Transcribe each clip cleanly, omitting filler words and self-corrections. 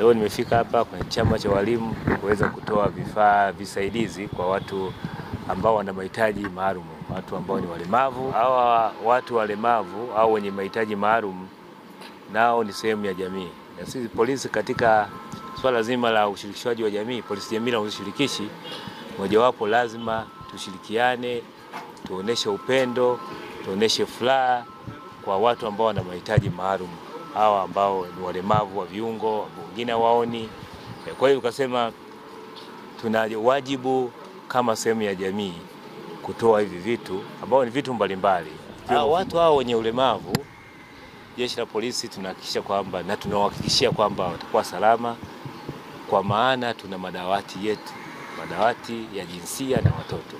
Leo nimefika hapa kwenye chama cha walimu kuweza kutoa vifaa visaidizi kwa watu ambao wana mahitaji maalum, watu ambao ni walemavu. Hawa watu walemavu au wenye mahitaji maalum nao ni sehemu ya jamii. Na sisi polisi katika swala zima la ushirikishwaji wa jamii, polisi jamii na ushirikishi, mojawapo lazima tushirikiane, tuoneshe upendo, tuoneshe furaha kwa watu ambao wana mahitaji maalum, hawa ambao ni walemavu wa viungo, wengine waoni. Kwa hiyo tukasema tuna wajibu kama sehemu ya jamii kutoa hivi vitu ambao ni vitu mbalimbali. Watu hao wenye ulemavu, jeshi la polisi tunahakikisha kwamba na tunawahakikishia kwamba watakuwa salama, kwa maana tuna madawati yetu, madawati ya jinsia na watoto,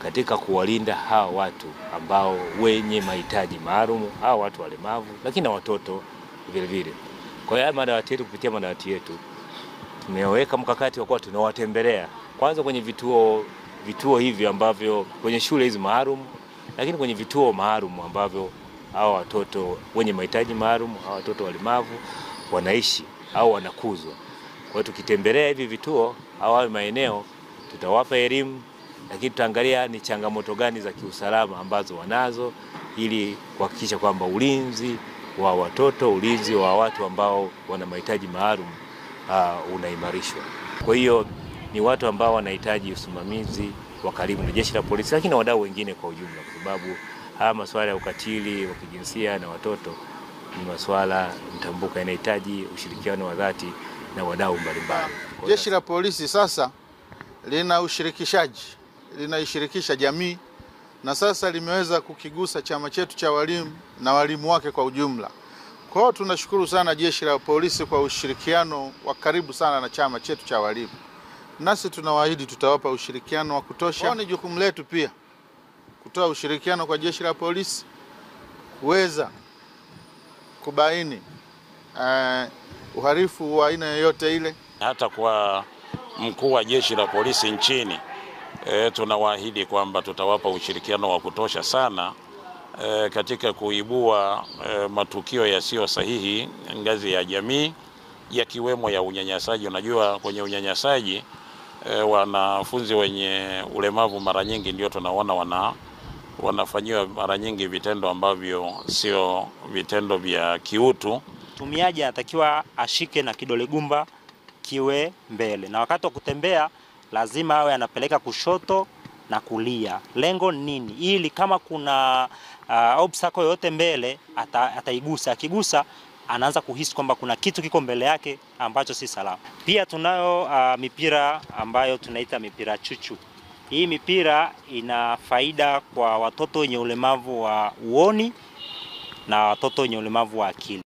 katika kuwalinda hawa watu ambao wenye mahitaji maalum, hawa watu walemavu, lakini na watoto vile vile. Kwa hiyo madawati yetu, kupitia madawati yetu tumeweka mkakati wa kuwa tunawatembelea kwanza kwenye vituo hivi ambavyo kwenye shule hizi maalum, lakini kwenye vituo maalum ambavyo hawa watoto wenye mahitaji maalum, hawa watoto walemavu wanaishi au wanakuzwa. Kwa hiyo tukitembelea hivi vituo au maeneo, tutawapa elimu, lakini tutaangalia ni changamoto gani za kiusalama ambazo wanazo, ili kuhakikisha kwamba ulinzi wa watoto, ulinzi wa watu ambao wana mahitaji maalum unaimarishwa. Kwa hiyo ni watu ambao wanahitaji usimamizi wa karibu na jeshi la polisi, lakini na wadau wengine kwa ujumla, kwa sababu haya masuala ya ukatili wa kijinsia na watoto ni masuala mtambuka, yanahitaji ushirikiano wa dhati na wadau mbalimbali. Jeshi la polisi sasa lina ushirikishaji, linaishirikisha jamii, na sasa limeweza kukigusa chama chetu cha walimu na walimu wake kwa ujumla. Kwa hiyo tunashukuru sana jeshi la polisi kwa ushirikiano wa karibu sana na chama chetu cha walimu. Nasi tunawaahidi tutawapa ushirikiano wa kutosha. Ni jukumu letu pia kutoa ushirikiano kwa jeshi la polisi kuweza kubaini uhalifu wa aina yoyote ile. Hata kwa mkuu wa jeshi la polisi nchini tunawaahidi kwamba tutawapa ushirikiano wa kutosha sana katika kuibua matukio yasiyo sahihi ngazi ya jamii, yakiwemo ya unyanyasaji. Unajua, kwenye unyanyasaji wanafunzi wenye ulemavu mara nyingi ndio tunaona wanafanyiwa mara nyingi vitendo ambavyo sio vitendo vya kiutu. Mtumiaji anatakiwa ashike na kidole gumba kiwe mbele, na wakati wa kutembea lazima awe anapeleka kushoto na kulia. Lengo nini? Ili kama kuna obstacle yote mbele ataigusa. Akigusa anaanza kuhisi kwamba kuna kitu kiko mbele yake ambacho si salama. Pia tunayo mipira ambayo tunaita mipira chuchu. Hii mipira ina faida kwa watoto wenye ulemavu wa uoni na watoto wenye ulemavu wa akili.